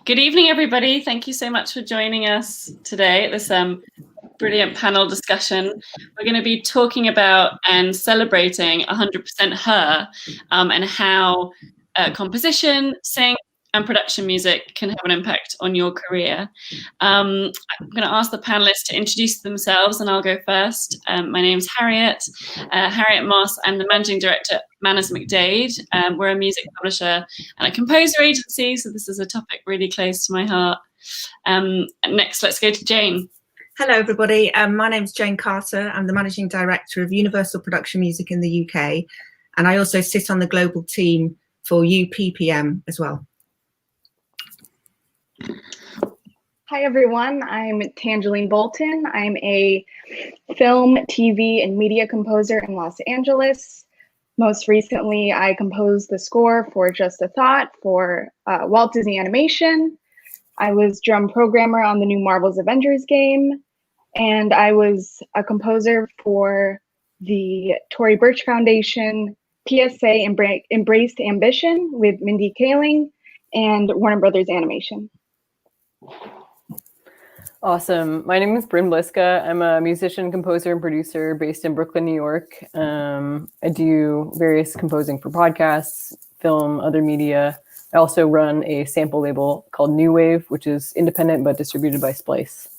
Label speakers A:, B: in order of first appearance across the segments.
A: Good evening, everybody. Thank you so much for joining us today at this brilliant panel discussion. We're going to be talking about and celebrating 100% Her and how composition, sing, and production music can have an impact on your career. I'm going to ask the panelists to introduce themselves, and I'll go first. My name's Harriet, Harriet Moss. I'm the Managing Director at McDade. We're a music publisher and a composer agency, so this is a topic really close to my heart. Next, let's go to Jane.
B: Hello, everybody. My name's Jane Carter. I'm the Managing Director of Universal Production Music in the UK, and I also sit on the global team for UPPM as well.
C: Hi, everyone. I'm Tangeline Bolton. I'm a film, TV, and media composer in Los Angeles. Most recently, I composed the score for Just a Thought for Walt Disney Animation. I was drum programmer on the new Marvel's Avengers game, and I was a composer for the Tory Burch Foundation PSA Embraced Ambition with Mindy Kaling and Warner Brothers Animation.
D: Awesome. My name is Bryn Bliska. I'm a musician, composer, and producer based in Brooklyn, New York. I do various composing for podcasts, film, other media. I also run a sample label called New Wave, which is independent but distributed by Splice.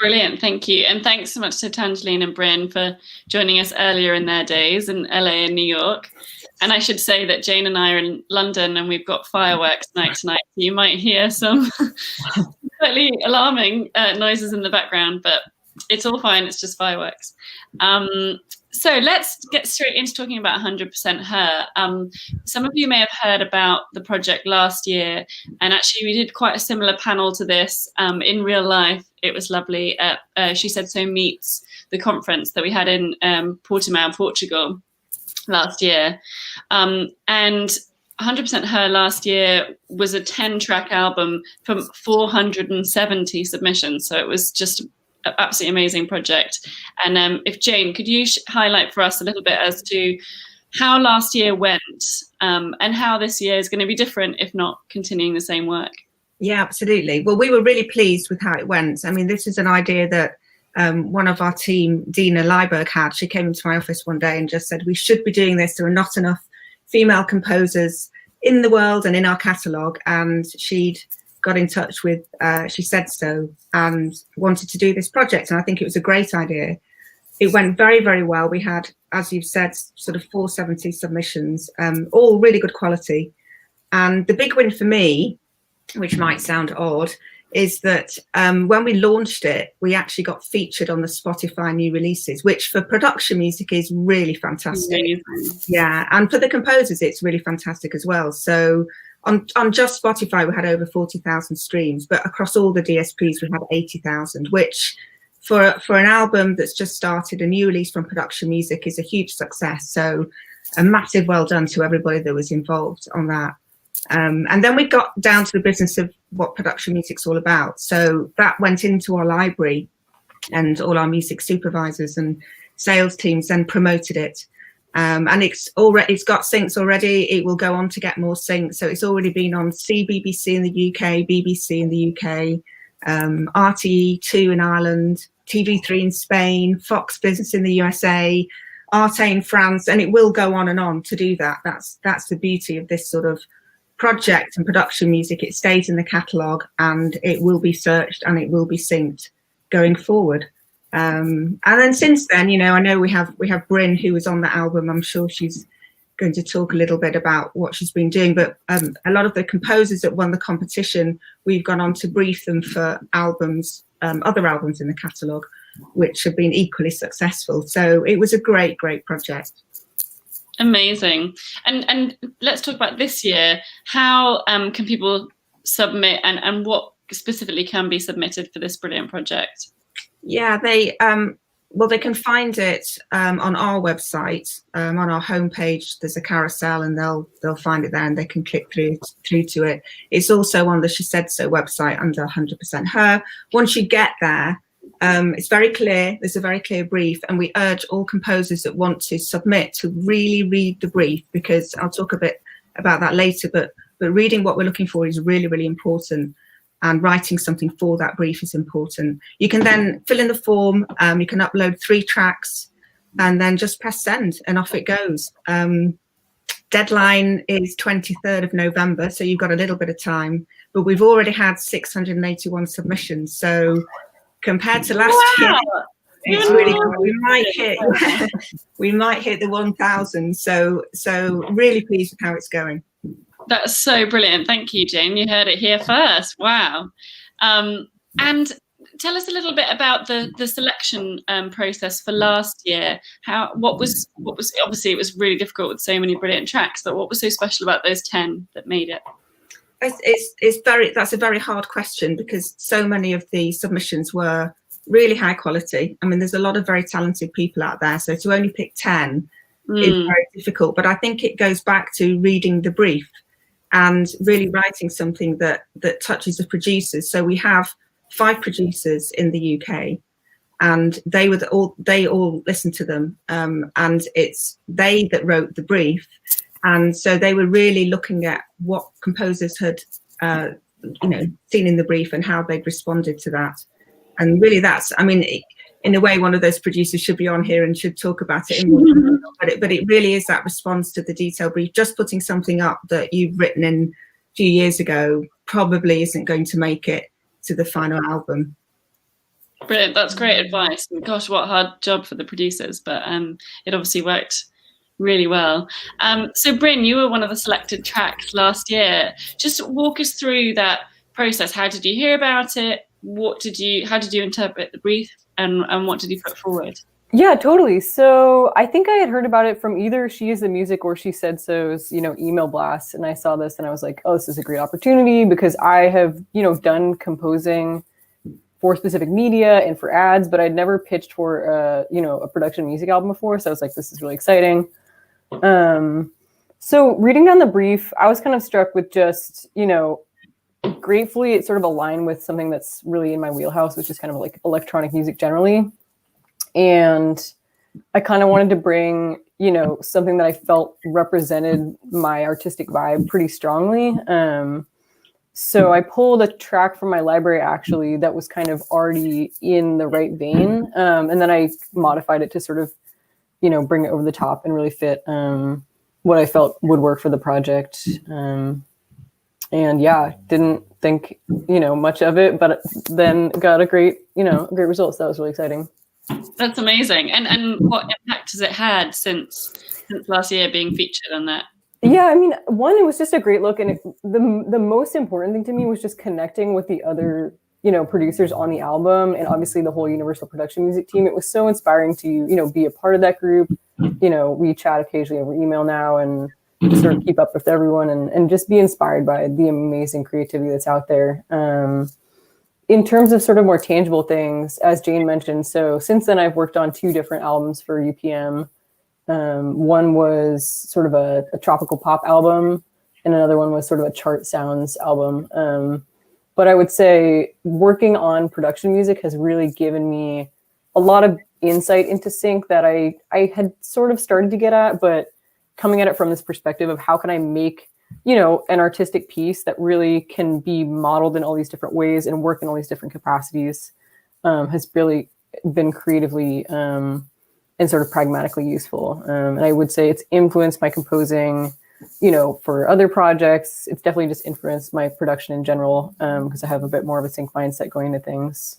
A: Brilliant, thank you. And thanks so much to Tangeline and Bryn for joining us earlier in their days in LA and New York. And I should say that Jane and I are in London and we've got fireworks night tonight. So you might hear some slightly alarming noises in the background, but it's all fine, it's just fireworks. So let's get straight into talking about 100% Her. Some of you may have heard about the project last year, and actually we did quite a similar panel to this in real life. It was lovely at shesaid.so Meets, the conference that we had in Portimao, Portugal last year. And 100% Her last year was a 10-track album from 470 submissions. So it was just an absolutely amazing project. And if Jane, could you highlight for us a little bit as to how last year went and how this year is going to be different, if not continuing the same work?
B: Yeah, absolutely. Well, we were really pleased with how it went. I mean, this is an idea that one of our team, Dina Leiberg, had. She came into my office one day and just said, we should be doing this. There are not enough female composers in the world and in our catalogue. And she'd got in touch with shesaid.so and wanted to do this project. And I think it was a great idea. It went very, very well. We had, as you've said, sort of 470 submissions, all really good quality. And the big win for me, which might sound odd, is that when we launched it, we actually got featured on the Spotify new releases, which for production music is really fantastic. Yeah, and for the composers, it's really fantastic as well. So on just Spotify, we had over 40,000 streams, but across all the DSPs, we had 80,000, which for an album that's just started, a new release from production music, is a huge success. So a massive well done to everybody that was involved on that. And then we got down to the business of what production music's all about. So that went into our library, and all our music supervisors and sales teams then promoted it. And it's got syncs already. It will go on to get more syncs. So it's already been on CBBC in the UK, BBC in the UK, RTE2 in Ireland, TV3 in Spain, Fox Business in the USA, Arte in France, and it will go on to do that. That's the beauty of this sort of project and production music. It stays in the catalogue and it will be searched and it will be synced going forward. And then since then, you know, I know we have Bryn, who was on the album. I'm sure she's going to talk a little bit about what she's been doing, but a lot of the composers that won the competition, we've gone on to brief them for albums, other albums in the catalogue, which have been equally successful. So it was a great project.
A: Amazing. And let's talk about this year. How can people submit and what specifically can be submitted for this brilliant project?
B: Yeah, they can find it on our website, on our homepage. There's a carousel and they'll find it there and they can click through to it. It's also on the shesaid.so website under 100% Her. Once you get there, it's very clear. There's a very clear brief, and we urge all composers that want to submit to really read the brief, because I'll talk a bit about that later, but but reading what we're looking for is really, really important. And writing something for that brief is important. You can then fill in the form, you can upload 3 tracks, and then just press send, and off it goes. Deadline is 23rd of November, so you've got a little bit of time, but we've already had 681 submissions. So compared to last year, it's really good. We might hit the 1,000. So really pleased with how it's going.
A: That's so brilliant. Thank you, Jane. You heard it here first. Wow. And tell us a little bit about the selection process for last year. What was obviously it was really difficult with so many brilliant tracks, but what was so special about those 10 that made it?
B: That's a very hard question, because so many of the submissions were really high quality. I mean, there's a lot of very talented people out there, so to only pick 10 is very difficult. But I think it goes back to reading the brief and really writing something that touches the producers. So we have 5 producers in the UK, and they all listened to them, and it's they that wrote the brief, and so they were really looking at what composers had seen in the brief and how they'd responded to that. And really, that's, I mean, in a way, one of those producers should be on here and should talk about it in more detail, but it really is that response to the detailed brief. Just putting something up that you've written in a few years ago probably isn't going to make it to the final album.
A: Brilliant. That's great advice. And gosh, what a hard job for the producers, but it obviously worked really well. So Bryn, you were one of the selected tracks last year. Just walk us through that process. How did you hear about it? How did you interpret the brief, and what did you put forward?
D: Yeah, totally. So I think I had heard about it from either She Is the Music or shesaid.so's, email blast. And I saw this and I was like, oh, this is a great opportunity, because I have, done composing for specific media and for ads, but I'd never pitched for a production music album before. So I was like, this is really exciting. So reading down the brief, I was kind of struck with just, gratefully it sort of aligned with something that's really in my wheelhouse, which is kind of like electronic music generally. And I kind of wanted to bring, something that I felt represented my artistic vibe pretty strongly. So I pulled a track from my library, actually, that was kind of already in the right vein. And then I modified it to sort of, bring it over the top and really fit what I felt would work for the project. And yeah, didn't think, much of it, but then got a great result. So that was really exciting.
A: That's amazing. And what impact has it had since last year being featured on that?
D: Yeah, I mean, one, it was just a great look, and the most important thing to me was just connecting with the other, producers on the album, and obviously the whole Universal Production Music team. It was so inspiring to, be a part of that group. We chat occasionally over email now, and just sort of keep up with everyone, and just be inspired by the amazing creativity that's out there. In terms of sort of more tangible things, as Jane mentioned, so since then I've worked on 2 different albums for UPM. One was sort of a tropical pop album, and another one was sort of a chart sounds album. But I would say working on production music has really given me a lot of insight into sync that I had sort of started to get at, but coming at it from this perspective of how can I make, an artistic piece that really can be modeled in all these different ways and work in all these different capacities, has really been creatively and sort of pragmatically useful. And I would say it's influenced my composing, for other projects. It's definitely just influenced my production in general, because I have a bit more of a sync mindset going into things.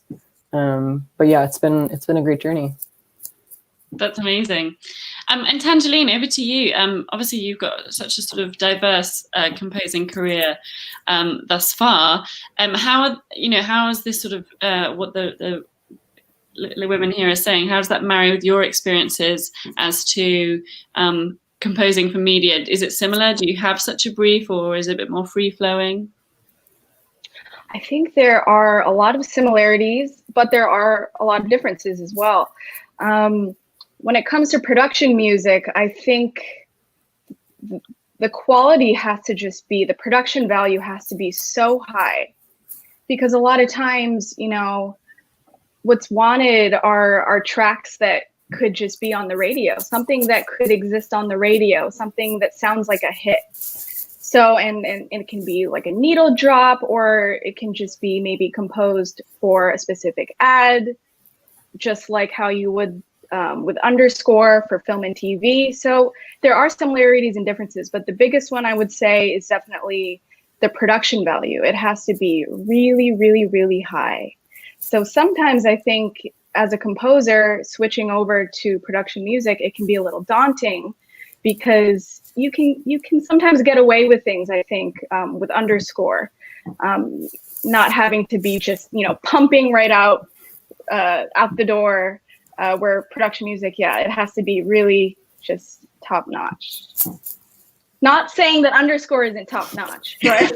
D: But yeah, it's been a great journey.
A: That's amazing. And Tangeline, over to you. Obviously, you've got such a sort of diverse composing career thus far. How is this sort of what the women here are saying? How does that marry with your experiences as to composing for media? Is it similar? Do you have such a brief, or is it a bit more free flowing?
C: I think there are a lot of similarities, but there are a lot of differences as well. When it comes to production music, I think the quality has to just be, the production value has to be so high, because a lot of times, what's wanted are tracks that could just be on the radio, something that could exist on the radio, something that sounds like a hit. So, and it can be like a needle drop, or it can just be maybe composed for a specific ad, just like how you would with underscore for film and TV. So there are similarities and differences, but the biggest one I would say is definitely the production value. It has to be really, really, really high. So sometimes I think as a composer, switching over to production music, it can be a little daunting, because you can sometimes get away with things, I think, with underscore, not having to be just, pumping right out the door, where production music, it has to be really just top notch. Not saying that underscore isn't top notch, but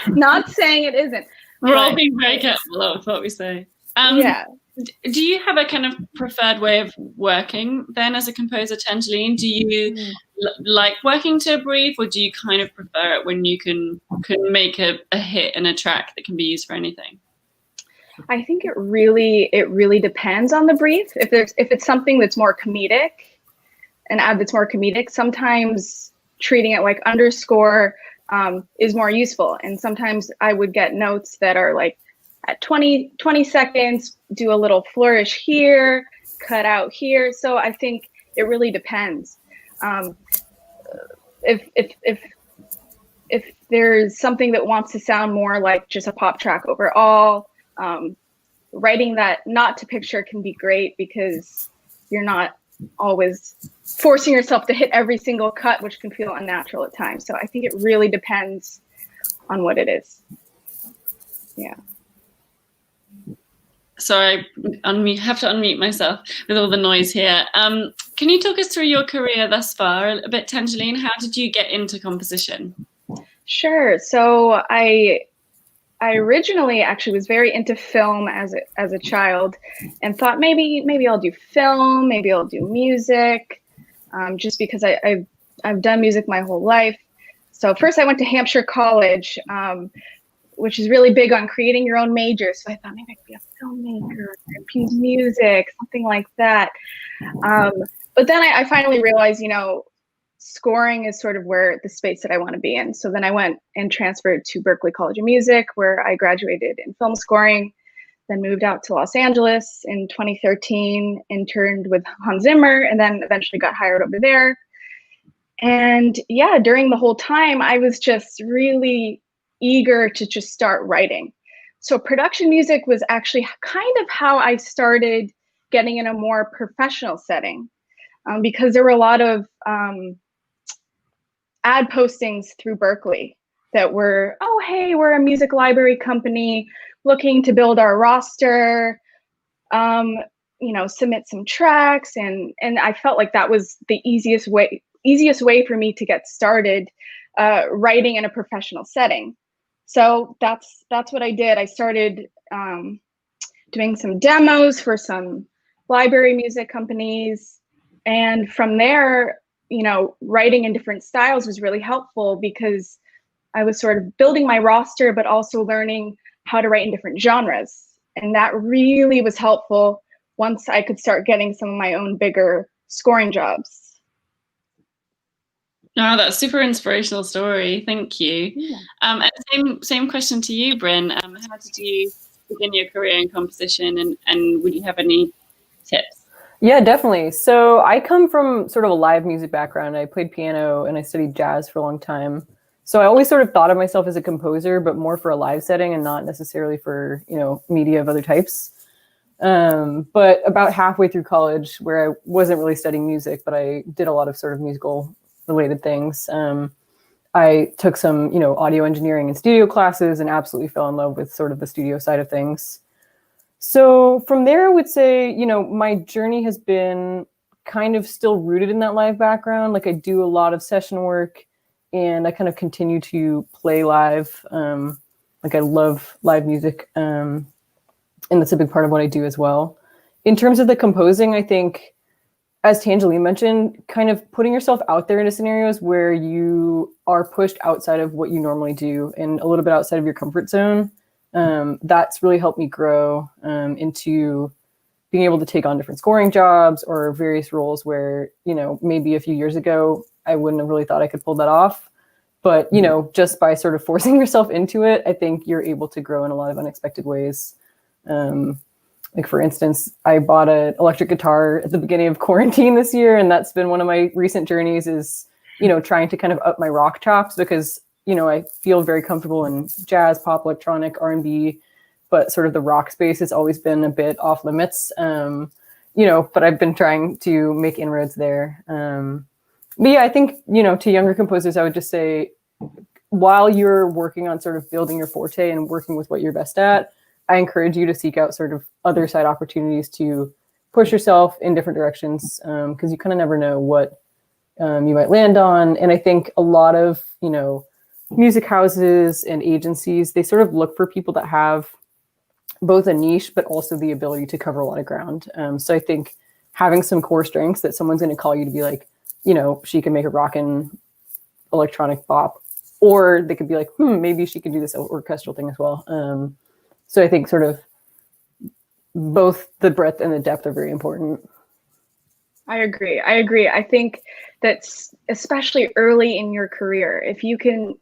C: not saying it isn't.
A: We're all being very careful of what we say.
C: Yeah.
A: Do you have a kind of preferred way of working then as a composer, Tangeline? Do you like working to a brief, or do you kind of prefer it when you can make a hit and a track that can be used for anything?
C: I think it really depends on the brief. If it's something that's more comedic, an ad that's more comedic, sometimes treating it like underscore is more useful. And sometimes I would get notes that are like at 20 seconds, do a little flourish here, cut out here. So I think it really depends. If there's something that wants to sound more like just a pop track overall, writing that not to picture can be great, because you're not always forcing yourself to hit every single cut, which can feel unnatural at times. So I think it really depends on what it is. Yeah.
A: Sorry, I have to unmute myself with all the noise here. Can you talk us through your career thus far a bit, Tangeline? How did you get into composition?
C: Sure. So I originally actually was very into film as a child, and thought maybe I'll do film, maybe I'll do music, just because I've done music my whole life. So first I went to Hampshire College, which is really big on creating your own major. So I thought maybe I could be a filmmaker, compose music, something like that. But then I finally realized, scoring is sort of where the space that I want to be in. So then I went and transferred to Berklee College of Music, where I graduated in film scoring, then moved out to Los Angeles in 2013, interned with Hans Zimmer, and then eventually got hired over there. And yeah, during the whole time, I was just really eager to just start writing. So production music was actually kind of how I started getting in a more professional setting, because there were a lot of ad postings through Berklee that were, oh, hey, we're a music library company looking to build our roster, submit some tracks. And I felt like that was the easiest way for me to get started writing in a professional setting. So that's what I did. I started doing some demos for some library music companies. And from there, writing in different styles was really helpful, because I was sort of building my roster, but also learning how to write in different genres. And that really was helpful once I could start getting some of my own bigger scoring jobs.
A: Oh, that's a super inspirational story. Thank you.
C: Yeah.
A: And same question to you, Bryn. How did you begin your career in composition, and would you have any tips?
D: Yeah, definitely. So I come from sort of a live music background. I played piano and I studied jazz for a long time. So I always sort of thought of myself as a composer, but more for a live setting and not necessarily for, media of other types. But about halfway through college, where I wasn't really studying music, but I did a lot of sort of musical related things. I took some, audio engineering and studio classes and absolutely fell in love with sort of the studio side of things. So from there, I would say, my journey has been kind of still rooted in that live background. Like I do a lot of session work, and I kind of continue to play live. Like I love live music, and that's a big part of what I do as well. In terms of the composing, I think, as Tangeline mentioned, kind of putting yourself out there into scenarios where you are pushed outside of what you normally do and a little bit outside of your comfort zone. That's really helped me grow into being able to take on different scoring jobs or various roles where, maybe a few years ago, I wouldn't have really thought I could pull that off. But, you know, just by sort of forcing yourself into it, I think you're able to grow in a lot of unexpected ways. Like, for instance, I bought an electric guitar at the beginning of quarantine this year, and that's been one of my recent journeys is, you know, trying to kind of up my rock chops because, you know, I feel very comfortable in jazz, pop, electronic, R&B, but sort of the rock space has always been a bit off limits, you know, but I've been trying to make inroads there. But yeah, I think, you know, to younger composers, I would just say, while you're working on sort of building your forte and working with what you're best at, I encourage you to seek out sort of other side opportunities to push yourself in different directions, because you kind of never know what you might land on. And I think a lot of, you know, music houses and agencies, they sort of look for people that have both a niche, but also the ability to cover a lot of ground. So I think having some core strengths that someone's going to call you to be like, you know, she can make a rockin' electronic bop, or they could be like, maybe she could do this orchestral thing as well. So I think sort of both the breadth and the depth are very important.
C: I agree. I think that's especially early in your career. If you can,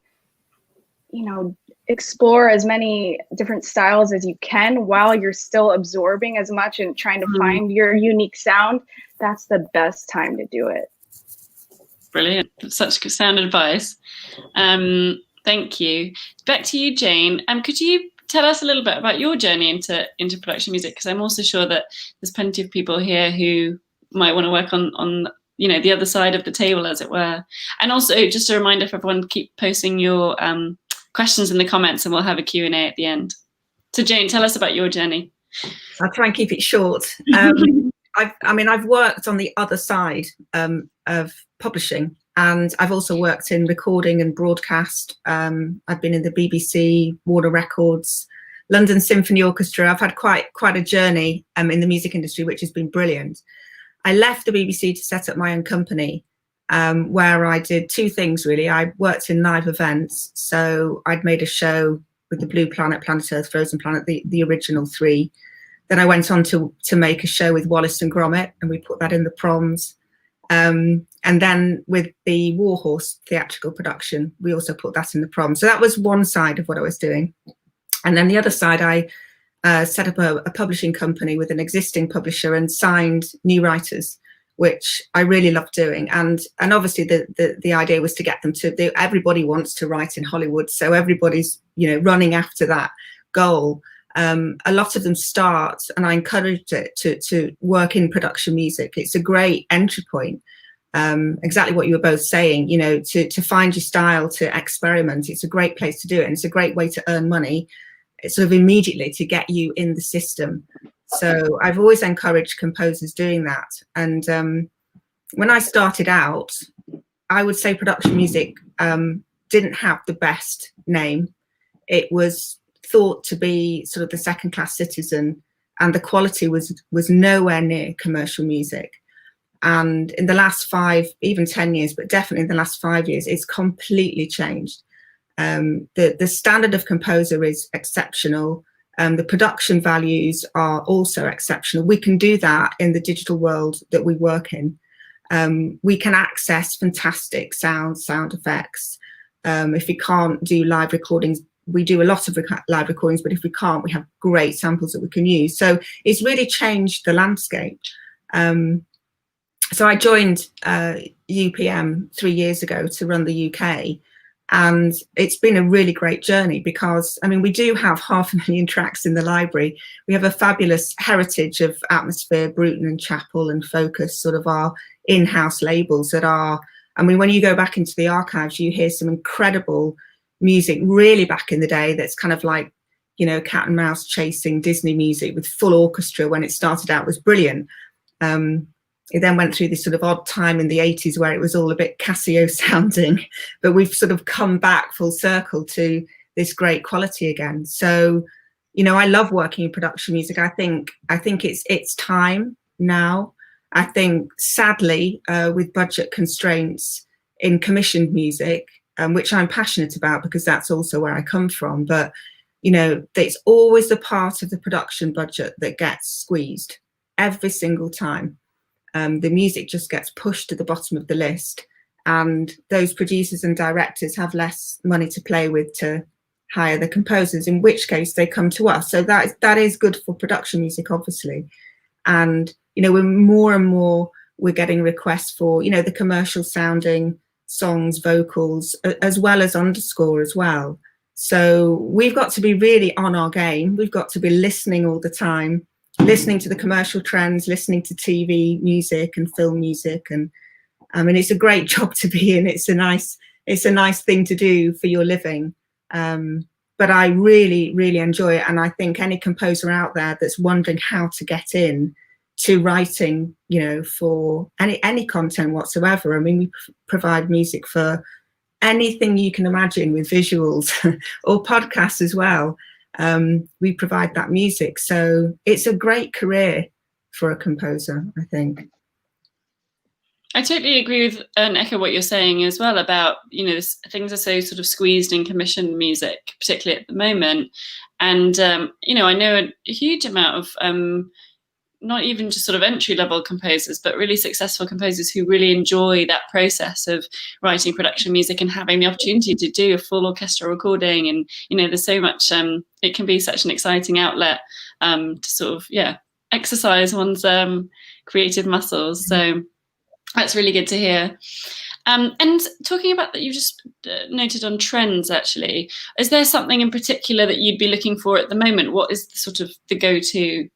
C: you know, explore as many different styles as you can while you're still absorbing as much and trying to find your unique sound, that's the best time to do it.
A: Brilliant. Such sound advice. Thank you. Back to you, Jane. Could you tell us a little bit about your journey into production music? Because I'm also sure that there's plenty of people here who might want to work on you know, the other side of the table, as it were. And also, just a reminder for everyone, keep posting your questions in the comments and we'll have a Q&A at the end. So Jane, tell us about your journey.
B: I'll try and keep it short. I've worked on the other side of publishing, and I've also worked in recording and broadcast. I've been in the BBC, Warner Records, London Symphony Orchestra. I've had quite a journey in the music industry, which has been brilliant. I left the BBC to set up my own company, where I did two things really. I worked in live events, so I'd made a show with the Blue Planet, Planet Earth, Frozen Planet, the original three. Then I went on to make a show with Wallace and Gromit, and we put that in the proms. And then with the Warhorse theatrical production, we also put that in the proms. So that was one side of what I was doing. And then the other side, I set up a publishing company with an existing publisher and signed new writers, which I really loved doing. And obviously the idea was to get them to, everybody wants to write in Hollywood. So everybody's, you know, running after that goal. A lot of them start, and I encouraged it to work in production music. It's a great entry point. Exactly what you were both saying, you know, to find your style, to experiment. It's a great place to do it, and it's a great way to earn money. It's sort of immediately to get you in the system. So I've always encouraged composers doing that. And when I started out, I would say production music didn't have the best name. It was thought to be sort of the second-class citizen, and the quality was nowhere near commercial music. And in the last 5, even 10 years, but definitely in the last 5 years, it's completely changed. The standard of composer is exceptional. The production values are also exceptional. We can do that in the digital world that we work in. We can access fantastic sound effects. If we can't do live recordings, we do a lot of live recordings, but if we can't, we have great samples that we can use. So it's really changed the landscape. So I joined UPM 3 years ago to run the UK, and it's been a really great journey because, I mean, we do have 500,000 tracks in the library. We have a fabulous heritage of Atmosphere, Bruton and Chapel and Focus, sort of our in-house labels that are, I mean, when you go back into the archives, you hear some incredible music really back in the day that's kind of like, you know, cat and mouse chasing Disney music with full orchestra. When it started out, was brilliant. It then went through this sort of odd time in the 80s where it was all a bit Casio sounding, but we've sort of come back full circle to this great quality again. So, you know, I love working in production music. I think it's time now. I think sadly, with budget constraints in commissioned music, which I'm passionate about because that's also where I come from. But, you know, it's always the part of the production budget that gets squeezed every single time. The music just gets pushed to the bottom of the list. and those producers and directors have less money to play with to hire the composers, in which case they come to us. So that is good for production music, obviously. And, you know, we're getting requests for, you know, the commercial sounding songs, vocals, as well as underscore as well. So we've got to be really on our game. We've got to be listening all the time, listening to the commercial trends, listening to TV music and film music. And I mean, it's a great job to be in. It's a nice thing to do for your living. But I really, really enjoy it. And I think any composer out there that's wondering how to get in to writing, you know, for any content whatsoever. I mean, we provide music for anything you can imagine with visuals or podcasts as well. We provide that music. So it's a great career for a composer, I think.
A: I totally agree with and echo what you're saying as well about, you know, things are so sort of squeezed in commissioned music, particularly at the moment. And, you know, I know a huge amount of not even just sort of entry-level composers, but really successful composers who really enjoy that process of writing production music and having the opportunity to do a full orchestral recording. And, you know, there's so much, it can be such an exciting outlet to sort of, exercise one's creative muscles. So that's really good to hear. And talking about that, you just noted on trends, actually, is there something in particular that you'd be looking for at the moment? What is the sort of the go-to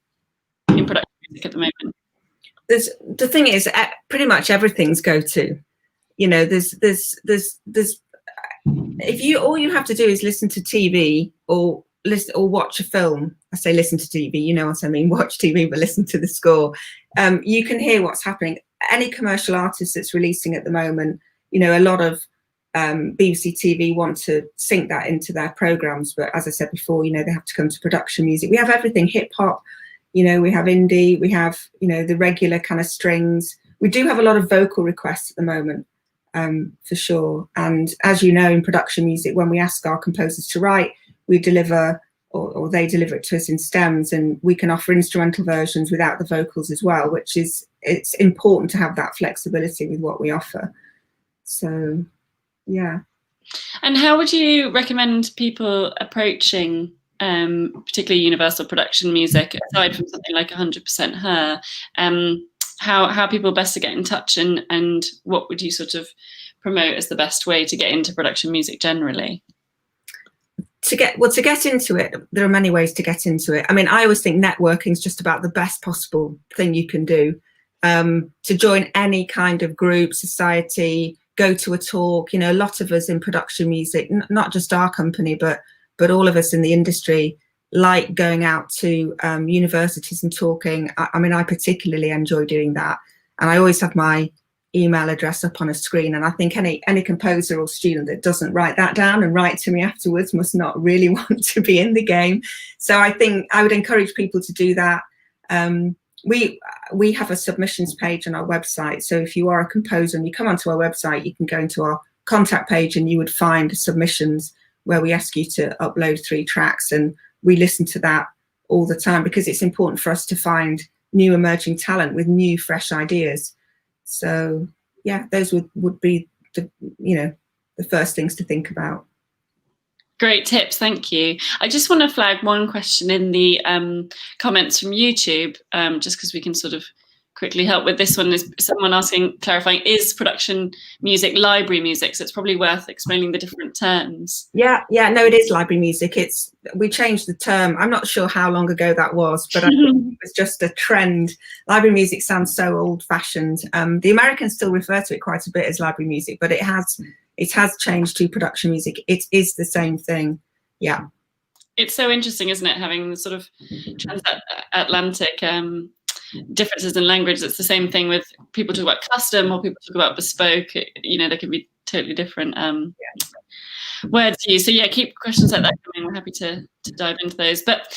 A: in production music at the moment?
B: The thing is, pretty much everything's go-to. You know, there's if all you have to do is listen to TV or watch a film. I say listen to TV, you know what I mean, watch TV, but listen to the score. You can hear what's happening. Any commercial artist that's releasing at the moment, you know, a lot of BBC TV want to sync that into their programs, but as I said before, you know, they have to come to production music. We have everything, hip hop, you know, we have indie, we have, you know, the regular kind of strings. We do have a lot of vocal requests at the moment, for sure. And as you know, in production music, when we ask our composers to write, we deliver or they deliver it to us in stems, and we can offer instrumental versions without the vocals as well, which is, it's important to have that flexibility with what we offer. So, yeah.
A: And how would you recommend people approaching particularly universal production music, aside from something like 100% Her, how people best to get in touch, and what would you sort of promote as the best way to get into production music generally?
B: To get into it, there are many ways to get into it. I mean, I always think networking is just about the best possible thing you can do. To join any kind of group, society, go to a talk. You know, a lot of us in production music, not just our company, but all of us in the industry, like going out to universities and talking. I mean, I particularly enjoy doing that. And I always have my email address up on a screen. And I think any composer or student that doesn't write that down and write to me afterwards must not really want to be in the game. So I think I would encourage people to do that. We have a submissions page on our website. So if you are a composer and you come onto our website, you can go into our contact page and you would find submissions where we ask you to upload 3 tracks, and we listen to that all the time because it's important for us to find new emerging talent with new, fresh ideas. So yeah, those would be the first things to think about.
A: Great tips, thank you. I just want to flag one question in the comments from YouTube, just because we can sort of quickly help with this one. Is someone clarifying, is production music library music? So it's probably worth explaining the different terms. Yeah,
B: no, it is library music. We changed the term. I'm not sure how long ago that was, but I think it was just a trend. Library music sounds so old-fashioned. The Americans still refer to it quite a bit as library music, but it has changed to production music. It is the same thing. Yeah. It's
A: so interesting, isn't it, having the sort of transatlantic differences in language. It's the same thing with people talk about custom or people talk about bespoke. You know, there can be totally different words to use. So yeah, keep questions like that coming. We're happy to dive into those. But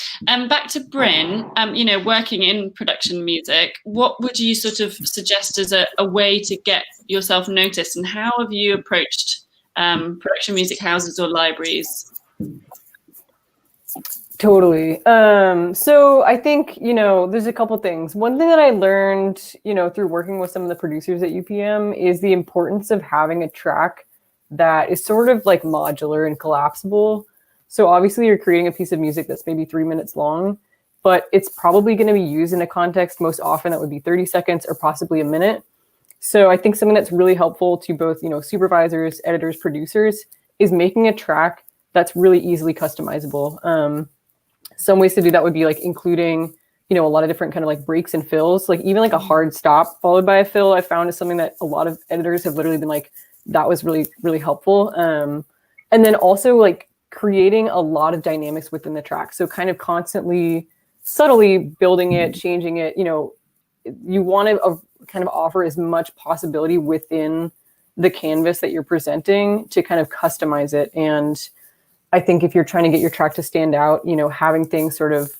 A: back to Bryn, you know, working in production music, what would you sort of suggest as a way to get yourself noticed, and how have you approached production music houses or libraries?
D: Totally. So I think, there's a couple things. One thing that I learned, through working with some of the producers at UPM is the importance of having a track that is sort of like modular and collapsible. So obviously you're creating a piece of music that's maybe 3 minutes long, but it's probably going to be used in a context most often that would be 30 seconds or possibly a minute. So I think something that's really helpful to both, supervisors, editors, producers is making a track that's really easily customizable. Some ways to do that would be like including, a lot of different kind of like breaks and fills, like even like a hard stop followed by a fill, I found is something that a lot of editors have literally been like, that was really, really helpful. And then also like creating a lot of dynamics within the track. So kind of constantly, subtly building it, changing it, you want to kind of offer as much possibility within the canvas that you're presenting to kind of customize it. And I think if you're trying to get your track to stand out, having things sort of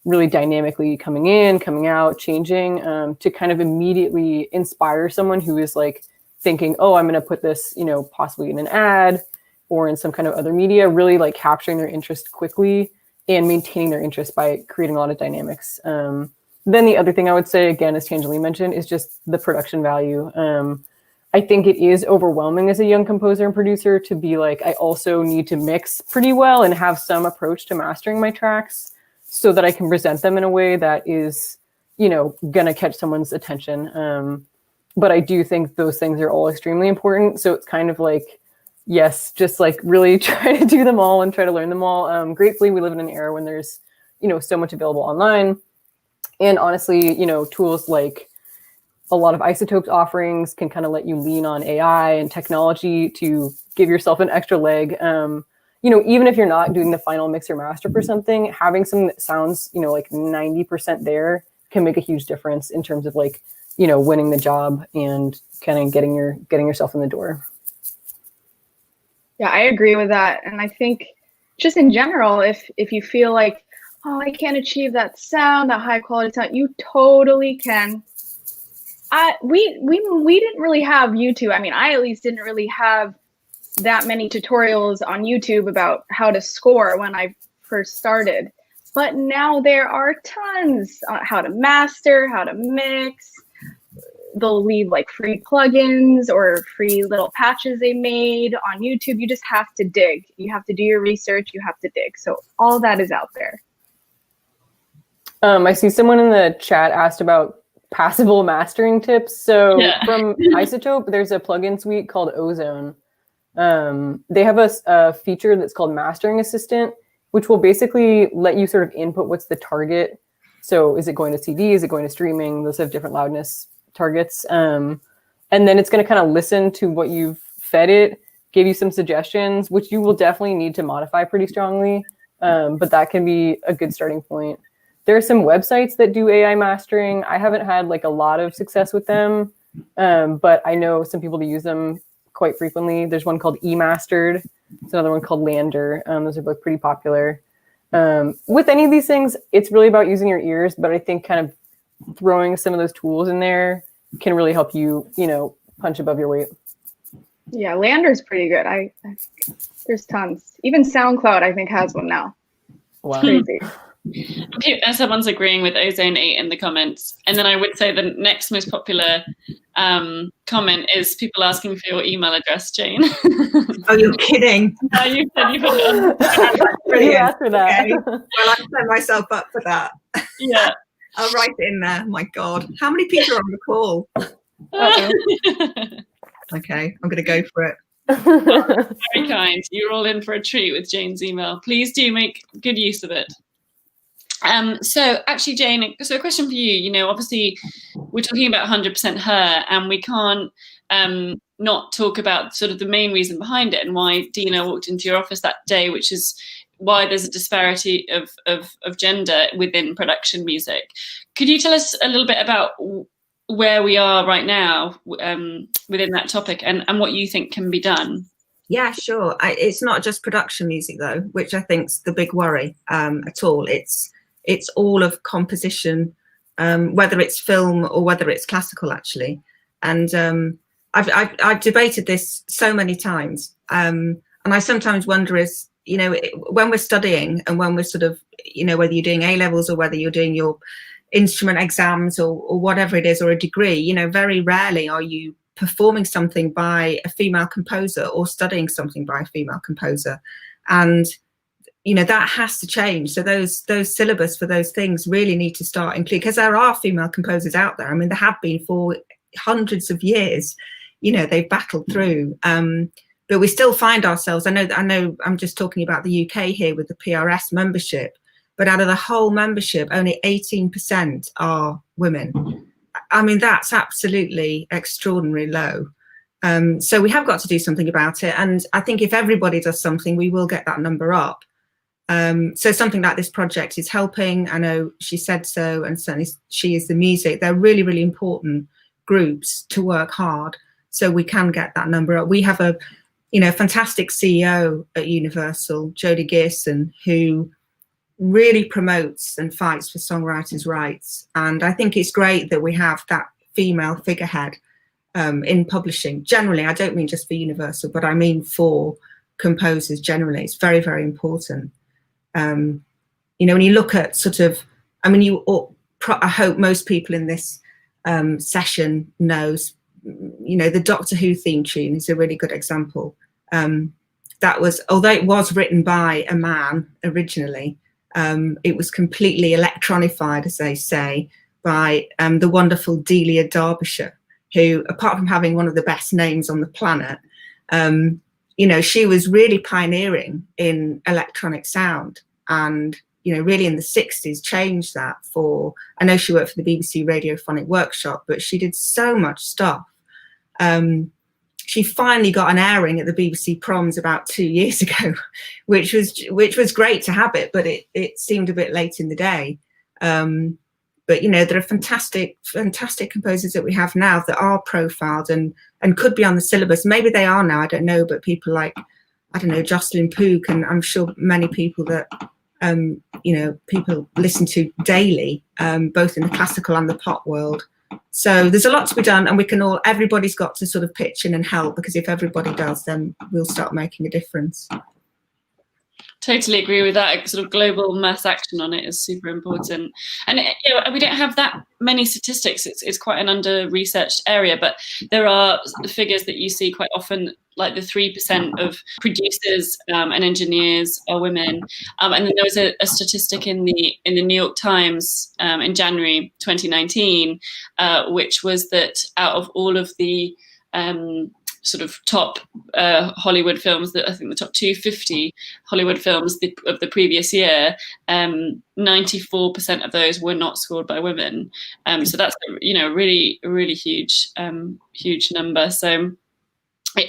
D: really dynamically coming in, coming out, changing, to kind of immediately inspire someone who is like thinking, oh, I'm going to put this, possibly in an ad or in some kind of other media, really like capturing their interest quickly and maintaining their interest by creating a lot of dynamics. Then the other thing I would say, again, as Tangeline mentioned, is just the production value. I think it is overwhelming as a young composer and producer to be like, I also need to mix pretty well and have some approach to mastering my tracks so that I can present them in a way that is, gonna catch someone's attention. But I do think those things are all extremely important. So it's kind of like, yes, just like really try to do them all and try to learn them all. Gratefully, we live in an era when there's, so much available online. And honestly, tools like a lot of Isotope's offerings can kind of let you lean on AI and technology to give yourself an extra leg. Even if you're not doing the final mix or master for something, having something that sounds, like 90% there can make a huge difference in terms of like, winning the job and kind of getting yourself in the door.
C: Yeah, I agree with that. And I think just in general, if you feel like, oh, I can't achieve that sound, that high quality sound, you totally can. We didn't really have YouTube. I mean, I at least didn't really have that many tutorials on YouTube about how to score when I first started. But now there are tons on how to master, how to mix. They'll leave like free plugins or free little patches they made on YouTube. You just have to dig. You have to do your research. You have to dig. So all that is out there.
D: I see someone in the chat asked about Passable mastering tips. So from Isotope, there's a plugin suite called Ozone. They have a feature that's called Mastering Assistant, which will basically let you sort of input what's the target. So is it going to CD? Is it going to streaming? Those have different loudness targets. And then it's going to kind of listen to what you've fed it, give you some suggestions, which you will definitely need to modify pretty strongly. But that can be a good starting point. There are some websites that do AI mastering. I haven't had like a lot of success with them, but I know some people that use them quite frequently. There's one called eMastered. There's another one called Lander. Those are both pretty popular. With any of these things, it's really about using your ears, but I think kind of throwing some of those tools in there can really help you, punch above your weight.
C: Yeah, Lander's pretty good. There's tons. Even SoundCloud, I think, has one now.
D: Wow.
C: It's crazy.
A: Someone's agreeing with Ozone 8 in the comments. And then I would say the next most popular comment is people asking for your email address, Jane.
B: Oh, you're kidding.
A: No, you said you put it on.
D: You asked for that.
B: Okay. Well, I set myself up for that.
A: Yeah.
B: I'll write it in there. My God. How many people are on the call? Okay, I'm going to go for it.
A: Very kind. You're all in for a treat with Jane's email. Please do make good use of it. So actually, Jane, so a question for you, obviously we're talking about 100% her, and we can't not talk about sort of the main reason behind it and why Dina walked into your office that day, which is why there's a disparity of gender within production music. Could you tell us a little bit about where we are right now within that topic and what you think can be done?
B: Yeah, sure. It's not just production music, though, which I think's the big worry at all. It's all of composition, whether it's film or whether it's classical, actually. And I've debated this so many times. And I sometimes wonder when we're studying and when we're sort of, you know, whether you're doing A levels or whether you're doing your instrument exams or whatever it is, or a degree, you know, very rarely are you performing something by a female composer or studying something by a female composer. And you know, that has to change. So those syllabus for those things really need to start including, because there are female composers out there. I mean, there have been for hundreds of years, you know, they've battled through. But we still find ourselves, I know I'm just talking about the UK here with the PRS membership, but out of the whole membership, only 18% are women. I mean, that's absolutely extraordinarily low. So we have got to do something about it. And I think if everybody does something, we will get that number up. So something like this project is helping. I know shesaid.so and certainly She Is the Music. They're really, really important groups to work hard so we can get that number up. We have a, you know, fantastic CEO at Universal, Jodie Gearson, who really promotes and fights for songwriters' rights. And I think it's great that we have that female figurehead in publishing. Generally, I don't mean just for Universal, but I mean for composers generally. It's very, very important. You know, when you look at sort of, I mean, I hope most people in this session knows, you know, the Doctor Who theme tune is a really good example. That was, although it was written by a man originally, it was completely electronified, as they say, by the wonderful Delia Derbyshire, who, apart from having one of the best names on the planet, you know, she was really pioneering in electronic sound, and, you know, really in the 60s changed that for, I know she worked for the BBC Radiophonic Workshop, but she did so much stuff. She finally got an airing at the BBC Proms about 2 years ago, which was great to have it, but it seemed a bit late in the day. But, you know, there are fantastic composers that we have now that are profiled and could be on the syllabus. Maybe they are now, I don't know, but people like, I don't know, Jocelyn Pook, and I'm sure many people that, you know, people listen to daily, both in the classical and the pop world. So there's a lot to be done, and everybody's got to sort of pitch in and help, because if everybody does, then we'll start making a difference.
A: Totally agree with that. Sort of global mass action on it is super important. And you know, we don't have that many statistics. It's quite an under-researched area, but there are figures that you see quite often, like the 3% of producers and engineers are women. And then there was a statistic in the New York Times in January 2019, which was that out of all of the sort of top Hollywood films, that I think the top 250 Hollywood films of the previous year, 94% of those were not scored by women. So that's, you know, really huge number. So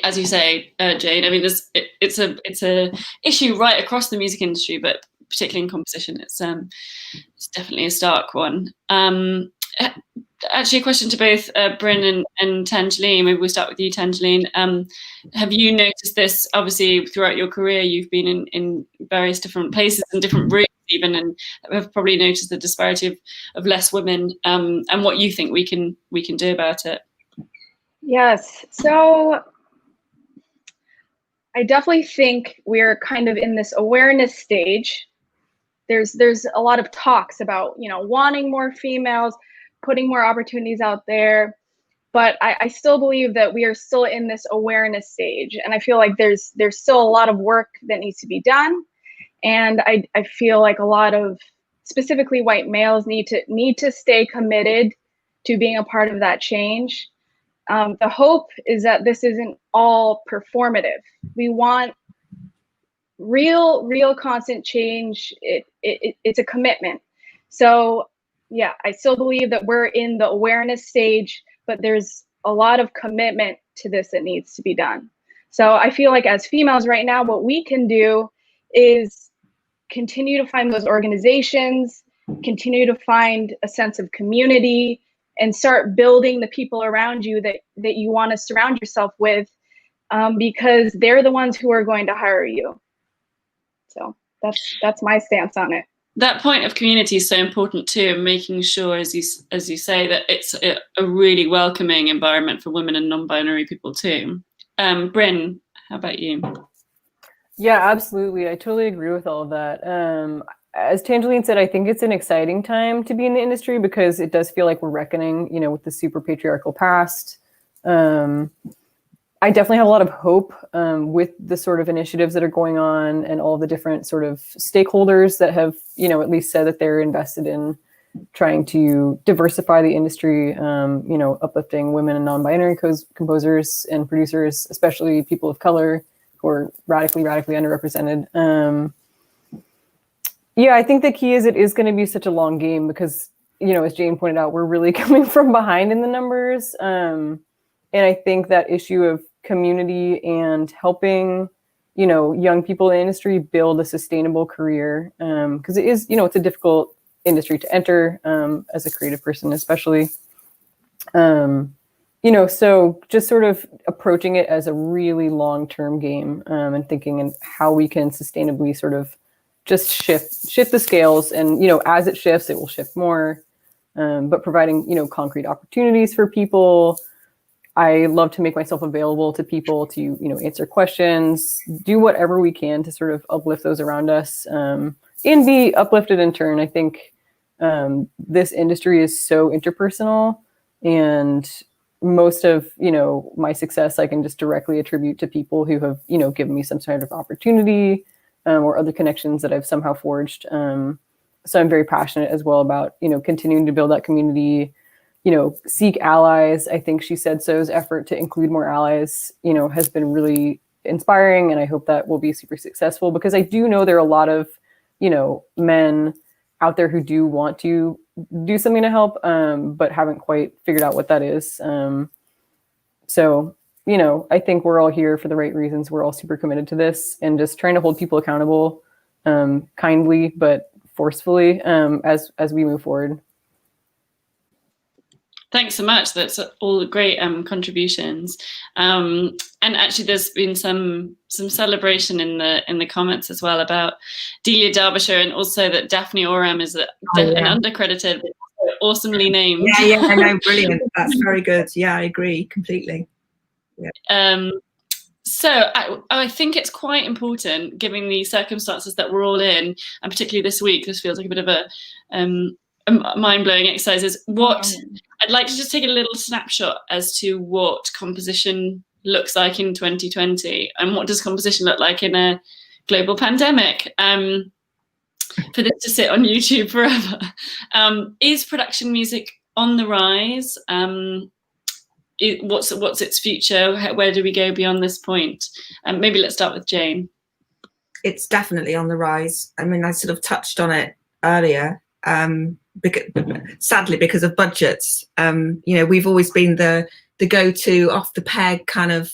A: as you say, Jane, I mean, it's a issue right across the music industry, but particularly in composition, it's definitely a stark one. Actually, a question to both Bryn and Tangeline. Maybe we'll start with you, Tangeline. Have you noticed this, obviously, throughout your career? You've been in various different places and different rooms even, and have probably noticed the disparity of less women, and what you think we can do about it.
C: Yes, so I definitely think we're kind of in this awareness stage. There's a lot of talks about, you know, wanting more females, putting more opportunities out there, but I still believe that we are still in this awareness stage, and I feel like there's still a lot of work that needs to be done, and I feel like a lot of specifically white males need to stay committed to being a part of that change. The hope is that this isn't all performative. We want real constant change. It's a commitment. So yeah, I still believe that we're in the awareness stage, but there's a lot of commitment to this that needs to be done. So I feel like as females right now, what we can do is continue to find those organizations, continue to find a sense of community, and start building the people around you that you want to surround yourself with, because they're the ones who are going to hire you. So that's my stance on it.
A: That point of community is so important too, and making sure, as you say, that it's a really welcoming environment for women and non-binary people too. Bryn, how about you?
D: Yeah, absolutely. I totally agree with all of that. as Tangeline said, I think it's an exciting time to be in the industry because it does feel like we're reckoning, you know, with the super patriarchal past. I definitely have a lot of hope with the sort of initiatives that are going on and all the different sort of stakeholders that have, you know, at least said that they're invested in trying to diversify the industry, you know, uplifting women and non-binary composers and producers, especially people of color who are radically underrepresented. Yeah, I think the key is it is going to be such a long game because, you know, as Jane pointed out, we're really coming from behind in the numbers. And I think that issue of community and helping, you know, young people in the industry build a sustainable career, because it is, you know, it's a difficult industry to enter as a creative person, especially. You know, so just sort of approaching it as a really long-term game and thinking and how we can sustainably sort of just shift the scales, and, you know, as it shifts, it will shift more, but providing, you know, concrete opportunities for people. I love to make myself available to people to, you know, answer questions, do whatever we can to sort of uplift those around us, and be uplifted in turn. I think this industry is so interpersonal, and most of, you know, my success I can just directly attribute to people who have, you know, given me some sort of opportunity or other connections that I've somehow forged. So I'm very passionate as well about, you know, continuing to build that community, you know, seek allies. I think shesaid.so's effort to include more allies, you know, has been really inspiring, and I hope that will be super successful, because I do know there are a lot of, you know, men out there who do want to do something to help, but haven't quite figured out what that is. So, you know, I think we're all here for the right reasons. We're all super committed to this and just trying to hold people accountable, kindly but forcefully, as we move forward.
A: Thanks so much. That's all great contributions. And actually, there's been some celebration in the comments as well about Delia Derbyshire, and also that Daphne Oram is an undercredited, but awesomely named.
B: Yeah, I know, brilliant. That's very good. Yeah, I agree completely. Yeah.
A: So I think it's quite important, given the circumstances that we're all in, and particularly this week. This feels like a bit of a mind-blowing exercise. Is what I'd like to just take a little snapshot as to what composition looks like in 2020, and what does composition look like in a global pandemic. For this to sit on YouTube forever. Is production music on the rise? What's its future? Where do we go beyond this point? Maybe let's start with Jane.
B: It's definitely on the rise. I mean, I sort of touched on it earlier. Sadly, because of budgets, you know, we've always been the go-to off the peg kind of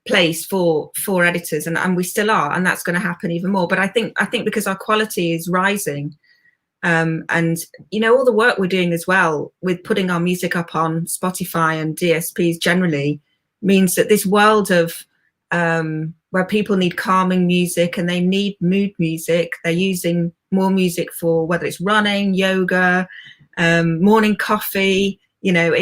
B: place for editors, and we still are, and that's going to happen even more. But I think because our quality is rising, and, you know, all the work we're doing as well with putting our music up on Spotify and DSPs generally means that this world of where people need calming music and they need mood music, they're using more music for whether it's running, yoga, morning coffee, you know,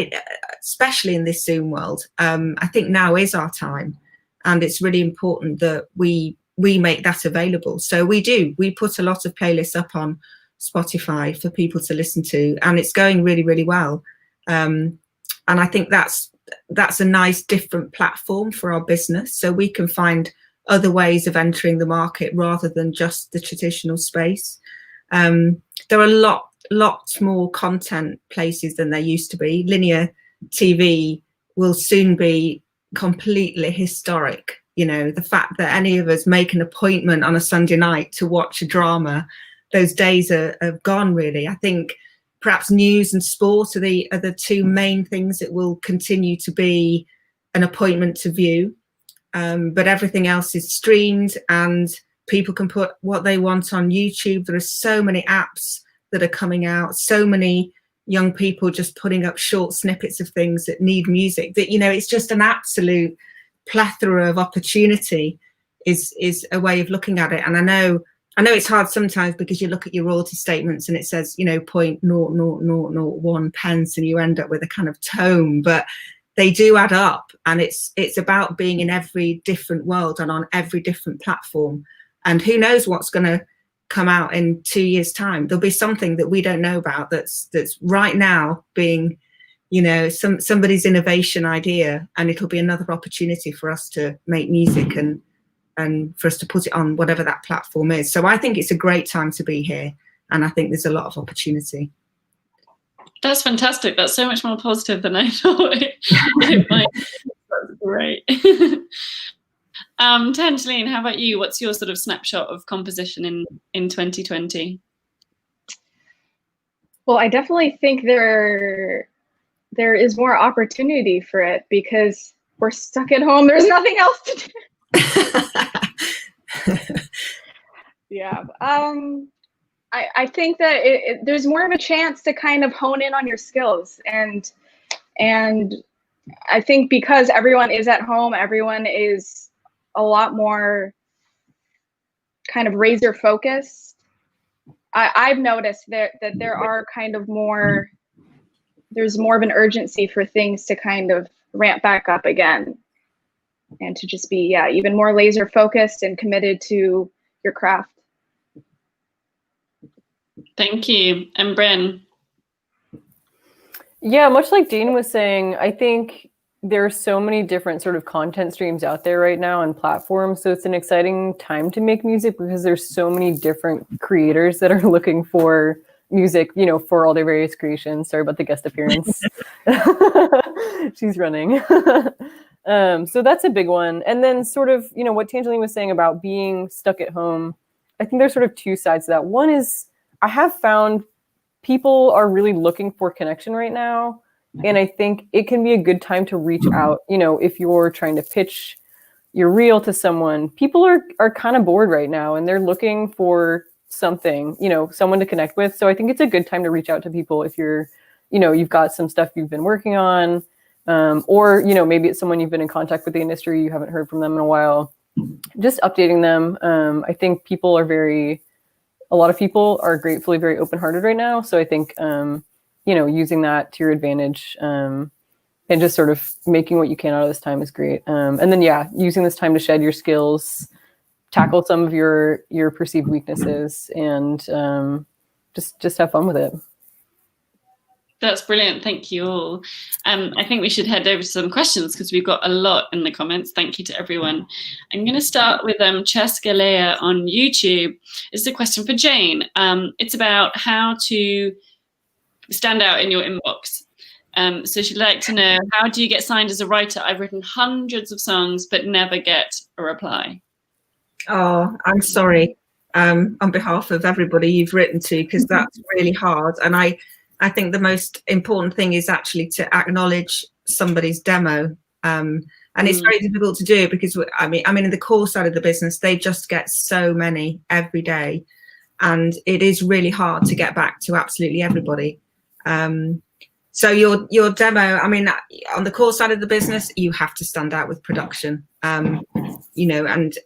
B: especially in this Zoom world. I think now is our time, and it's really important that we make that available. So we put a lot of playlists up on Spotify for people to listen to, and it's going really, really well. And I think that's a nice different platform for our business, so we can find other ways of entering the market rather than just the traditional space. There are lots more content places than there used to be. Linear TV will soon be completely historic. You know, the fact that any of us make an appointment on a Sunday night to watch a drama, those days are gone, really. I think perhaps news and sport are the two main things that will continue to be an appointment to view. But everything else is streamed, and people can put what they want on YouTube. There are so many apps that are coming out, so many young people just putting up short snippets of things that need music, that, you know, it's just an absolute plethora of opportunity is a way of looking at it. And I know it's hard sometimes, because you look at your royalty statements and it says, you know, 0.00001 pence, and you end up with a kind of tome, but they do add up, and it's about being in every different world and on every different platform. And who knows what's going to come out in 2 years' time. There'll be something that we don't know about that's right now being, you know, somebody's innovation idea, and it'll be another opportunity for us to make music and for us to put it on whatever that platform is. So I think it's a great time to be here, and I think there's a lot of opportunity.
A: That's fantastic. That's so much more positive than I thought it might. That's great. Tangeline, how about you? What's your sort of snapshot of composition in 2020?
C: Well, I definitely think there is more opportunity for it because we're stuck at home. There's nothing else to do. Yeah. I think that there's more of a chance to kind of hone in on your skills, and I think because everyone is at home, everyone is a lot more kind of razor focused. I've noticed that there are kind of there's more of an urgency for things to kind of ramp back up again, and to just be, yeah, even more laser focused and committed to your craft.
A: Thank you. And Bryn?
D: Yeah, much like Dean was saying, I think there are so many different sort of content streams out there right now and platforms. So it's an exciting time to make music because there's so many different creators that are looking for music, you know, for all their various creations. Sorry about the guest appearance. She's running. So that's a big one. And then sort of, you know, what Tangeline was saying about being stuck at home, I think there's sort of two sides to that. One is I have found people are really looking for connection right now. And I think it can be a good time to reach out. You know, if you're trying to pitch your reel to someone, people are kind of bored right now and they're looking for something, you know, someone to connect with. So I think it's a good time to reach out to people if you're, you know, you've got some stuff you've been working on, or, you know, maybe it's someone you've been in contact with the industry, you haven't heard from them in a while, just updating them. I think a lot of people are gratefully very open-hearted right now. So I think, you know, using that to your advantage and just sort of making what you can out of this time is great. And then, yeah, using this time to shed your skills, tackle some of your perceived weaknesses, and just have fun with it.
A: That's brilliant. Thank you all. I think we should head over to some questions because we've got a lot in the comments. Thank you to everyone. I'm going to start with Cheskalea on YouTube. It's a question for Jane. It's about how to stand out in your inbox. So she'd like to know, how do you get signed as a writer? I've written hundreds of songs but never get a reply.
B: Oh, I'm sorry on behalf of everybody you've written to, because that's really hard. And I think the most important thing is actually to acknowledge somebody's demo. And it's very difficult to do because, I mean, in the core side of the business, they just get so many every day. And it is really hard to get back to absolutely everybody. So your demo, I mean, on the core side of the business, you have to stand out with production, you know, and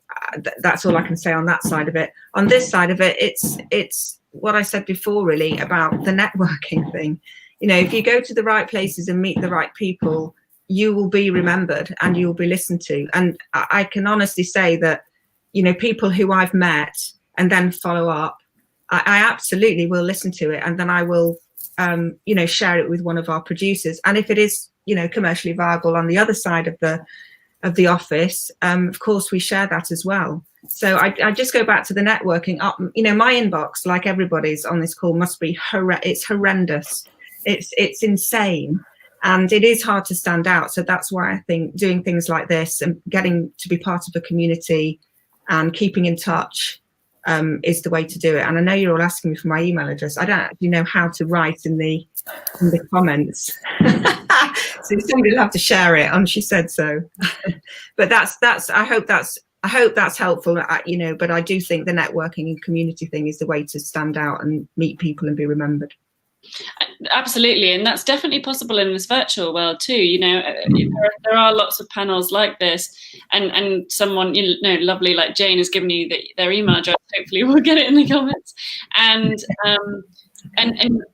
B: that's all I can say on that side of it. On this side of it, it's what I said before, really, about the networking thing. You know, if you go to the right places and meet the right people, you will be remembered and you will be listened to. And I can honestly say that, you know, people who I've met and then follow up, I absolutely will listen to it, and then I will you know, share it with one of our producers. And if it is, you know, commercially viable on the other side of the office, of course we share that as well. So I just go back to the networking. You know, my inbox, like everybody's on this call, must be it's horrendous. It's insane, and it is hard to stand out. So that's why I think doing things like this and getting to be part of a community and keeping in touch is the way to do it. And I know you're all asking me for my email address. I don't actually know how to write in the comments. So somebody will have to share it on She Said So. But that's I hope that's helpful, you know, but I do think the networking and community thing is the way to stand out and meet people and be remembered.
A: Absolutely, and that's definitely possible in this virtual world too. You know, there are lots of panels like this, and someone, you know, lovely like Jane has given you their email address. Hopefully, we'll get it in the comments. And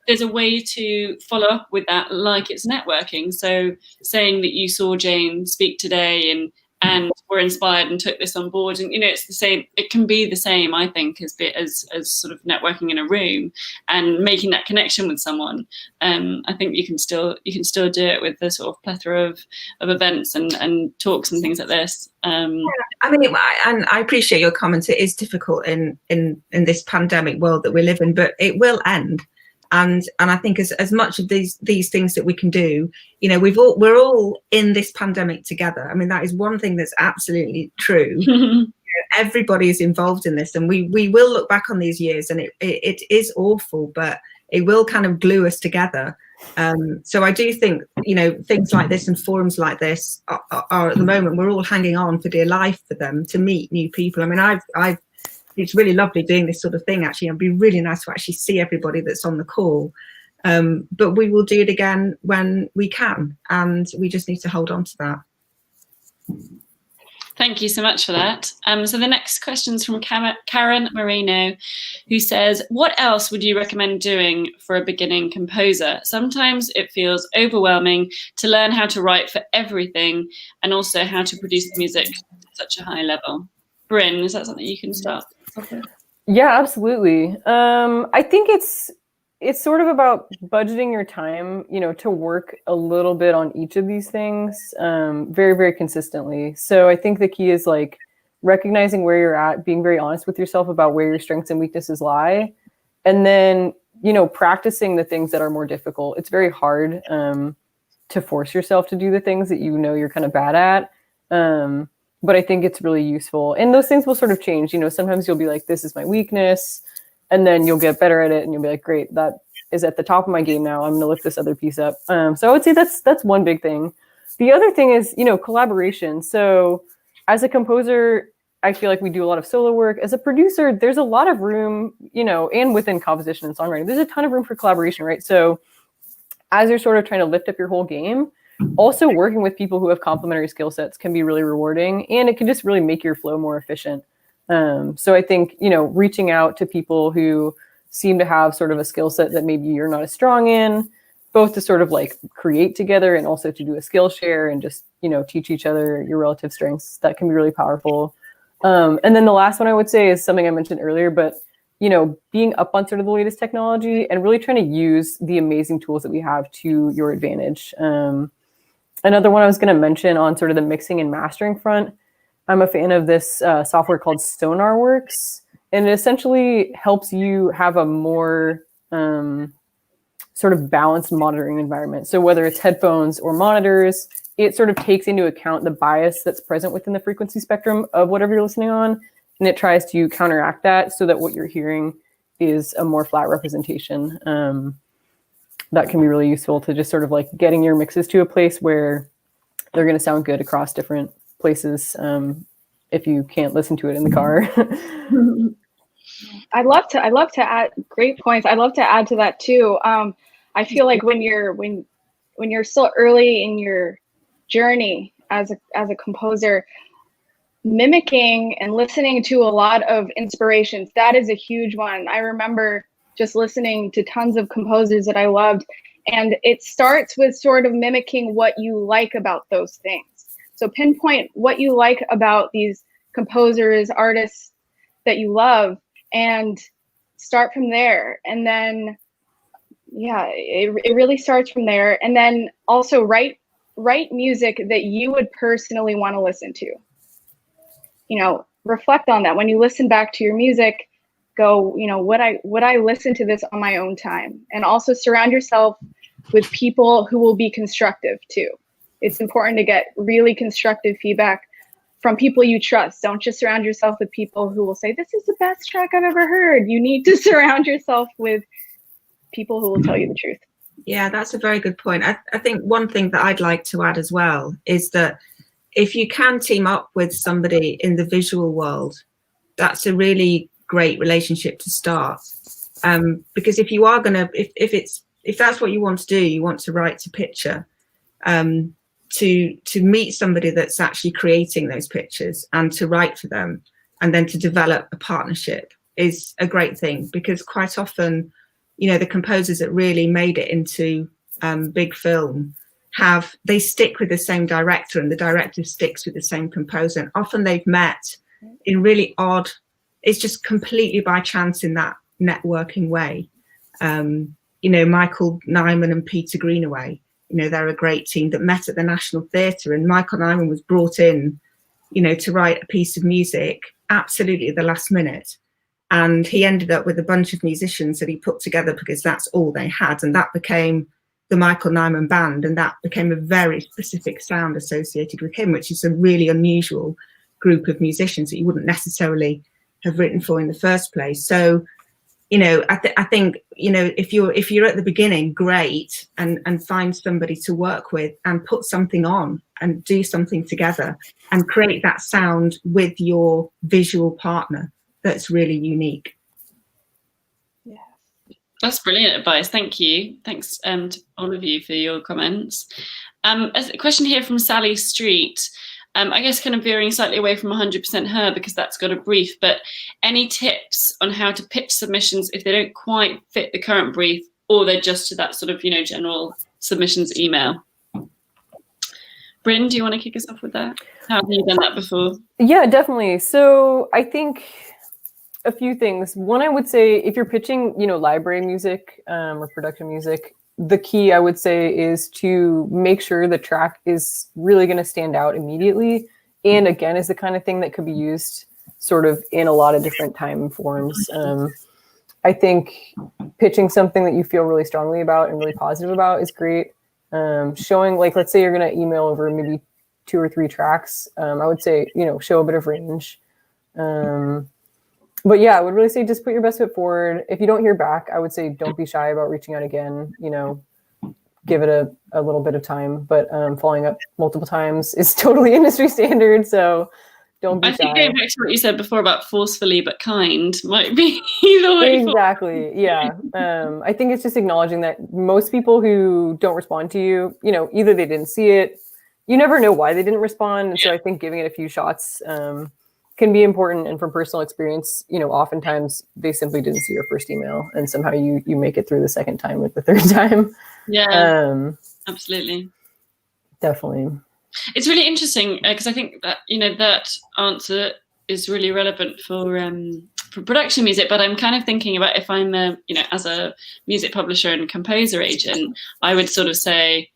A: there's a way to follow up with that, like it's networking. So saying that you saw Jane speak today and were inspired and took this on board. And it's the same. It can be the same, I think, as sort of networking in a room and making that connection with someone. I think you can still do it with the sort of plethora of events and talks and things like this.
B: I mean, and I appreciate your comments. It is difficult in this pandemic world that we live in, but it will end. And I think as much of these things that we can do, we're all in this pandemic together. I mean, that is one thing that's absolutely true. Everybody is involved in this, and we will look back on these years, and it is awful, but it will kind of glue us together. So I do think, things like this and forums like this are at the moment, we're all hanging on for dear life for them to meet new people. I mean, it's really lovely doing this sort of thing, actually. It'd be really nice to actually see everybody that's on the call. But we will do it again when we can, and we just need to hold on to that.
A: Thank you so much for that. So the next question is from Karen Marino, who says, what else would you recommend doing for a beginning composer? Sometimes it feels overwhelming to learn how to write for everything and also how to produce music at such a high level. Bryn, is that something you can start? Okay. Yeah,
D: absolutely. I think it's sort of about budgeting your time, to work a little bit on each of these things very, very consistently. So I think the key is like recognizing where you're at, being very honest with yourself about where your strengths and weaknesses lie, and then, practicing the things that are more difficult. It's very hard to force yourself to do the things that you're kind of bad at. But I think it's really useful. And those things will sort of change. Sometimes you'll be like, this is my weakness. And then you'll get better at it. And you'll be like, great, that is at the top of my game now. I'm going to lift this other piece up. So I would say that's one big thing. The other thing is, collaboration. So as a composer, I feel like we do a lot of solo work. As a producer, there's a lot of room, and within composition and songwriting, there's a ton of room for collaboration, right? So as you're sort of trying to lift up your whole game, also working with people who have complementary skill sets can be really rewarding, and it can just really make your flow more efficient. So I think, reaching out to people who seem to have sort of a skill set that maybe you're not as strong in, both to sort of like create together and also to do a skill share and just, teach each other your relative strengths, that can be really powerful. And then the last one I would say is something I mentioned earlier, but being up on sort of the latest technology and really trying to use the amazing tools that we have to your advantage. Another one I was going to mention on sort of the mixing and mastering front, I'm a fan of this software called SonarWorks, and it essentially helps you have a more sort of balanced monitoring environment. So whether it's headphones or monitors, it sort of takes into account the bias that's present within the frequency spectrum of whatever you're listening on, and it tries to counteract that so that what you're hearing is a more flat representation. That can be really useful to just sort of like getting your mixes to a place where they're going to sound good across different places if you can't listen to it in the car.
C: I'd love to add great points. I'd love to add to that too. I feel like when you're still early in your journey as a composer, mimicking and listening to a lot of inspirations, that is a huge one. I remember just listening to tons of composers that I loved. And it starts with sort of mimicking what you like about those things. So pinpoint what you like about these composers, artists that you love, and start from there. And then, it really starts from there. And then also write music that you would personally want to listen to. Reflect on that. When you listen back to your music, go, would I listen to this on my own time? And also surround yourself with people who will be constructive too. It's important to get really constructive feedback from people you trust. Don't just surround yourself with people who will say, this is the best track I've ever heard. You need to surround yourself with people who will tell you the truth.
B: Yeah, that's a very good point. I think one thing that I'd like to add as well is that if you can team up with somebody in the visual world, that's a really great relationship to start. Because if you are gonna, if that's what you want to do, you want to write to picture, to meet somebody that's actually creating those pictures and to write for them, and then to develop a partnership is a great thing, because quite often, the composers that really made it into big film, they stick with the same director, and the director sticks with the same composer. And often they've met in really odd, it's just completely by chance in that networking way. You know, Michael Nyman and Peter Greenaway, you know, they're a great team that met at the National Theatre, and Michael Nyman was brought in, you know, to write a piece of music absolutely at the last minute. And he ended up with a bunch of musicians that he put together because that's all they had. And that became the Michael Nyman Band. And that became a very specific sound associated with him, which is a really unusual group of musicians that you wouldn't necessarily have written for in the first place. So, you know, I think, you know, if you're at the beginning, great, and find somebody to work with and put something on and do something together and create that sound with your visual partner that's really unique.
C: Yeah,
A: that's brilliant advice. Thank you. Thanks to all of you for your comments. A question here from Sally Street. I guess kind of veering slightly away from 100% her because that's got a brief, but any tips on how to pitch submissions if they don't quite fit the current brief, or they're just to that sort of, you know, general submissions email? Bryn, do you want to kick us off with that? How have you done that before?
D: Yeah, definitely. So I think a few things. One, I would say if you're pitching, you know, library music or production music, the key I would say is to make sure the track is really going to stand out immediately. And again, is the kind of thing that could be used sort of in a lot of different time forms. I think pitching something that you feel really strongly about and really positive about is great. Showing, like, let's say you're going to email over maybe 2 or 3 tracks. I would say, you know, show a bit of range. But yeah, I would really say just put your best foot forward. If you don't hear back, I would say don't be shy about reaching out again. You know, give it a little bit of time. But following up multiple times is totally industry standard. So don't be shy. I think
A: going back to what you said before about forcefully but kind might be the way forward.
D: Exactly. Yeah. I think it's just acknowledging that most people who don't respond to you, you know, either they didn't see it. You never know why they didn't respond. And so I think giving it a few shots can be important. And from personal experience, you know, oftentimes they simply didn't see your first email and somehow you make it through the second time with the third time.
A: Yeah, absolutely.
D: Definitely.
A: It's really interesting because I think that, you know, that answer is really relevant for production music, but I'm kind of thinking about if I'm you know, as a music publisher and composer agent, I would sort of say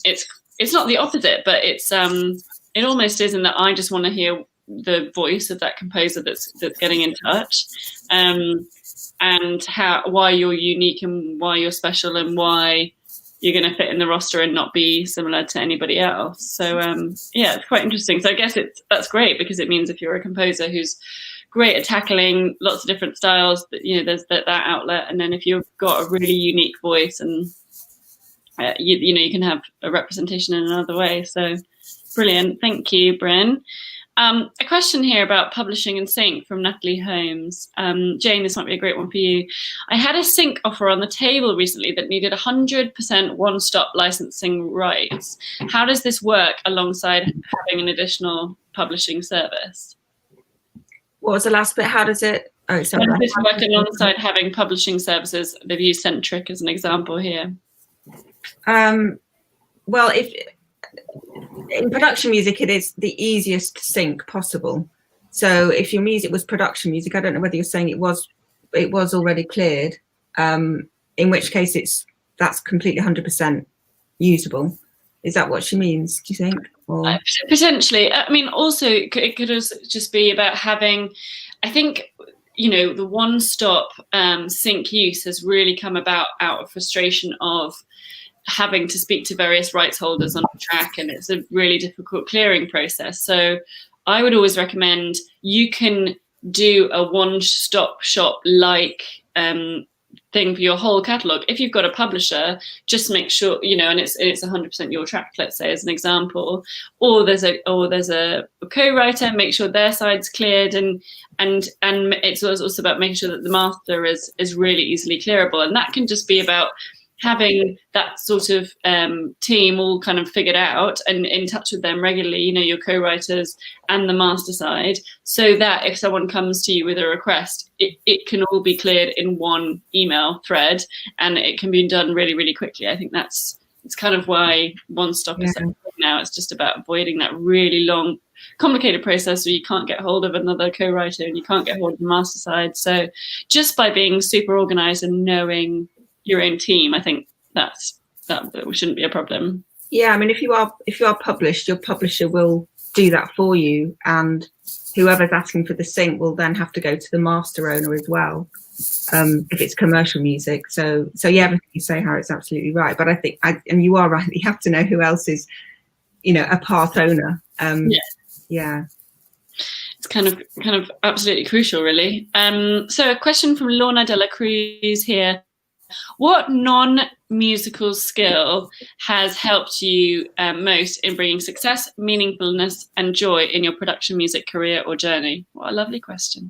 A: it's not the opposite, but it's it almost is in that I just want to hear the voice of that composer that's getting in touch, and why you're unique and why you're special and why you're going to fit in the roster and not be similar to anybody else. So yeah, it's quite interesting. So I guess that's great because it means if you're a composer who's great at tackling lots of different styles, that, you know, there's that outlet, and then if you've got a really unique voice and you know, you can have a representation in another way. So brilliant. Thank you, Bryn. A question here about publishing and sync from Natalie Holmes. Jane, this might be a great one for you. I had a sync offer on the table recently that needed 100% one-stop licensing rights. How does this work alongside having an additional publishing service?
B: What was the last bit? How does it? Oh, sorry.
A: How does this work alongside having publishing services? They've used Centric as an example here.
B: Well, if in production music, it is the easiest sync possible. So if your music was production music, I don't know whether you're saying it was already cleared, in which case that's completely 100% usable. Is that what she means, do you think? Or?
A: Potentially. I mean, also it could also just be about having, I think, you know, the one-stop sync use has really come about out of frustration of having to speak to various rights holders on a track, and it's a really difficult clearing process. So I would always recommend you can do a one-stop shop like thing for your whole catalog. If you've got a publisher, just make sure, you know, and it's 100% your track, let's say, as an example, or there's a co-writer, make sure their side's cleared, and it's also about making sure that the master is really easily clearable, and that can just be about having that sort of team all kind of figured out and in touch with them regularly, you know, your co-writers and the master side, so that if someone comes to you with a request, it can all be cleared in one email thread and it can be done really, really quickly. I think that's it's kind of why One Stop is so big now. It's just about avoiding that really long, complicated process where you can't get hold of another co-writer and you can't get hold of the master side. So just by being super organized and knowing your own team, I think that shouldn't be a problem.
B: Yeah, I mean, if you are published, your publisher will do that for you, and whoever's asking for the sync will then have to go to the master owner as well, if it's commercial music. So yeah, everything you say, Harriet, is absolutely right. But I think, and you are right, you have to know who else is, a part owner. Yeah.
A: It's kind of absolutely crucial, really. So a question from Lorna Dela Cruz here. What non-musical skill has helped you most in bringing success, meaningfulness, and joy in your production music career or journey? What a lovely question.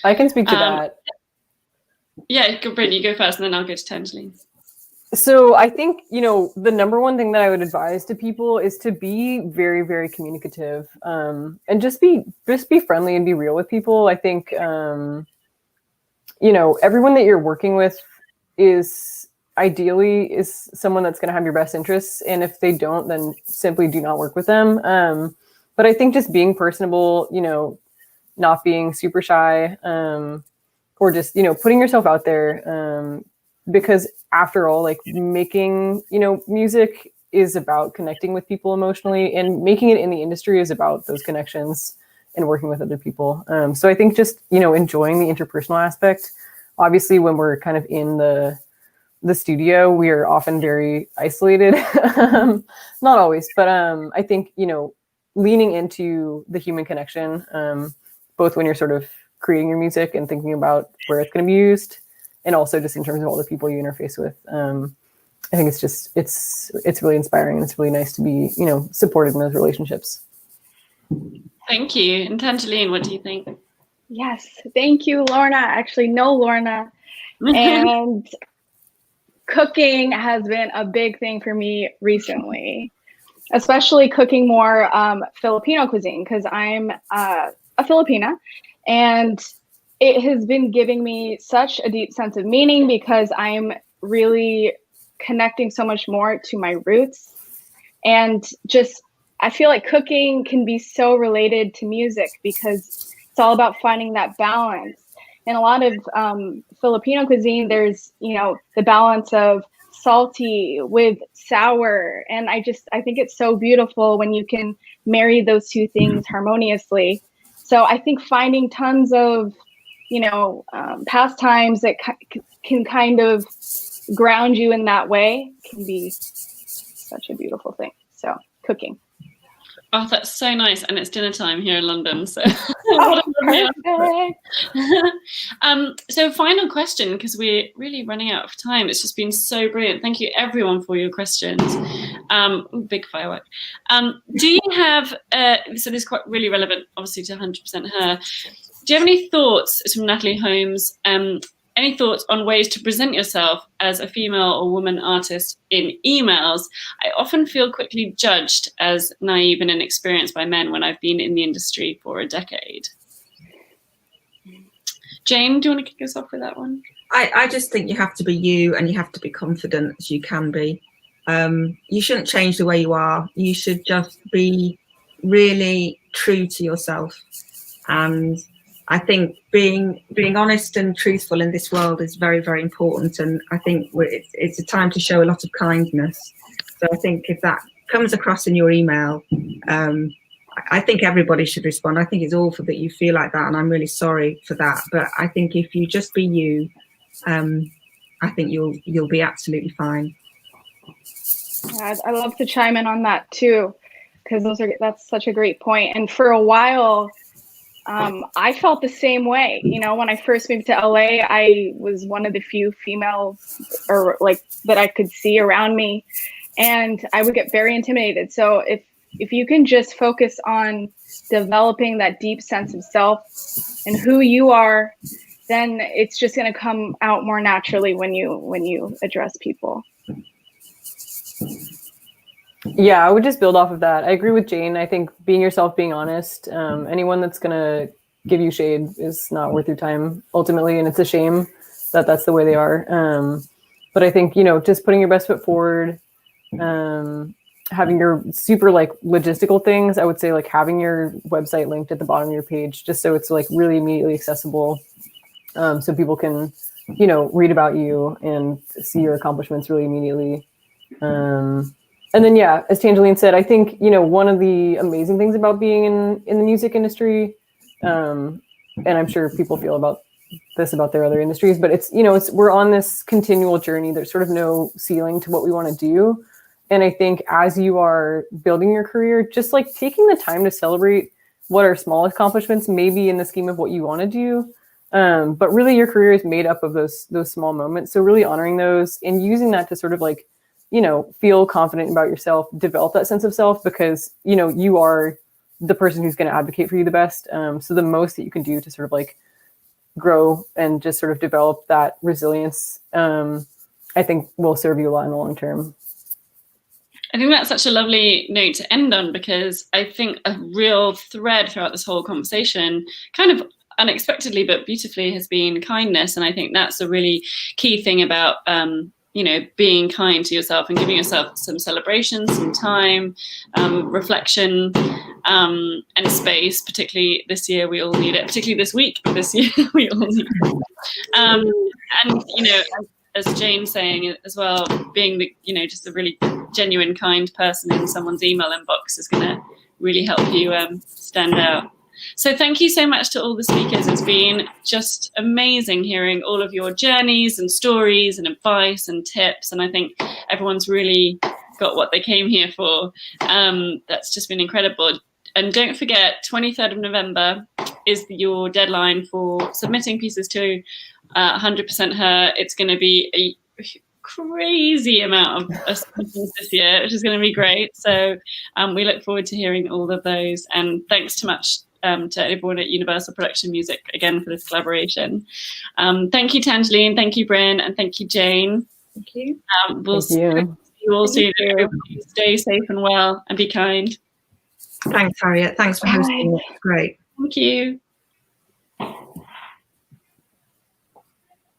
D: I can speak to that.
A: Yeah, Bryn, you go first, and then I'll go to Tangeline.
D: So I think, the number one thing that I would advise to people is to be very, very communicative, and just be friendly and be real with people. I think, everyone that you're working with is ideally someone that's going to have your best interests. And if they don't, then simply do not work with them. But I think just being personable, not being super shy, or just, putting yourself out there, because after all, like making, music is about connecting with people emotionally, and making it in the industry is about those connections and working with other people. So I think just, enjoying the interpersonal aspect. Obviously, when we're kind of in the studio, we are often very isolated. Not always, but I think, leaning into the human connection, both when you're sort of creating your music and thinking about where it's going to be used, and also just in terms of all the people you interface with. I think it's really inspiring, and it's really nice to be, supported in those relationships.
A: Thank you. And Tangeline, what do you think?
C: Yes, thank you, Lorna. I actually know Lorna. And cooking has been a big thing for me recently, especially cooking more Filipino cuisine, because I'm a Filipina, and it has been giving me such a deep sense of meaning, because I'm really connecting so much more to my roots. And just, I feel like cooking can be so related to music, because it's all about finding that balance. In a lot of Filipino cuisine, there's, the balance of salty with sour. And I think it's so beautiful when you can marry those two things harmoniously. So I think finding tons of, pastimes that can kind of ground you in that way can be such a beautiful thing. So cooking.
A: Oh, that's so nice. And it's dinner time here in London. So, so final question, because we're really running out of time. It's just been so brilliant. Thank you, everyone, for your questions. Big firework. Do you have, so this is quite really relevant, obviously, to 100% Her. Do you have any thoughts, it's from Natalie Holmes, any thoughts on ways to present yourself as a female or woman artist in emails? I often feel quickly judged as naive and inexperienced by men when I've been in the industry for a decade. Jane, do you want to kick us off with that one?
B: I just think you have to be you, and you have to be confident as you can be. You shouldn't change the way you are. You should just be really true to yourself. And I think being honest and truthful in this world is very, very important. And I think it's a time to show a lot of kindness. So I think if that comes across in your email, I think everybody should respond. I think it's awful that you feel like that, and I'm really sorry for that. But I think if you just be you, I think you'll be absolutely fine.
C: Yeah, I love to chime in on that too, because that's such a great point. And for a while, I felt the same way. When I first moved to LA, I was one of the few females that I could see around me, and I would get very intimidated. So if you can just focus on developing that deep sense of self and who you are, then it's just going to come out more naturally when you address people.
D: Yeah, I would just build off of that. I agree with Jane. I think being yourself, being honest, anyone that's going to give you shade is not worth your time ultimately. And it's a shame that that's the way they are. But I think, just putting your best foot forward, having your super like logistical things, I would say like having your website linked at the bottom of your page, just so it's like really immediately accessible. So people can, read about you and see your accomplishments really immediately. And then, yeah, as Tangeline said, I think, one of the amazing things about being in the music industry, and I'm sure people feel about this about their other industries, but it's, we're on this continual journey. There's sort of no ceiling to what we want to do. And I think as you are building your career, just like taking the time to celebrate what are small accomplishments, maybe in the scheme of what you want to do. But really your career is made up of those small moments. So really honoring those and using that to sort of like, feel confident about yourself, develop that sense of self, because, you are the person who's going to advocate for you the best. So the most that you can do to sort of like grow and just sort of develop that resilience, I think will serve you a lot in the long term.
A: I think that's such a lovely note to end on, because I think a real thread throughout this whole conversation, kind of unexpectedly but beautifully, has been kindness. And I think that's a really key thing about being kind to yourself and giving yourself some celebration, some time, reflection, and space. Particularly this year, we all need it. Particularly this year, we all need it. And as Jane's saying as well, being just a really genuine, kind person in someone's email inbox is going to really help you stand out. So thank you so much to all the speakers. It's been just amazing hearing all of your journeys and stories and advice and tips. And I think everyone's really got what they came here for. That's just been incredible. And don't forget, 23rd of November is your deadline for submitting pieces to 100% Her. It's going to be a crazy amount of submissions this year, which is going to be great. So we look forward to hearing all of those. And thanks so much to everyone at Universal Production Music again for this collaboration. Thank you, Tangeline. Thank you, Bryn. And thank you, Jane.
B: Thank you.
A: We'll see you all soon. Stay safe and well and be kind.
B: Thanks, Harriet. Thanks for hosting. Great.
A: Thank you.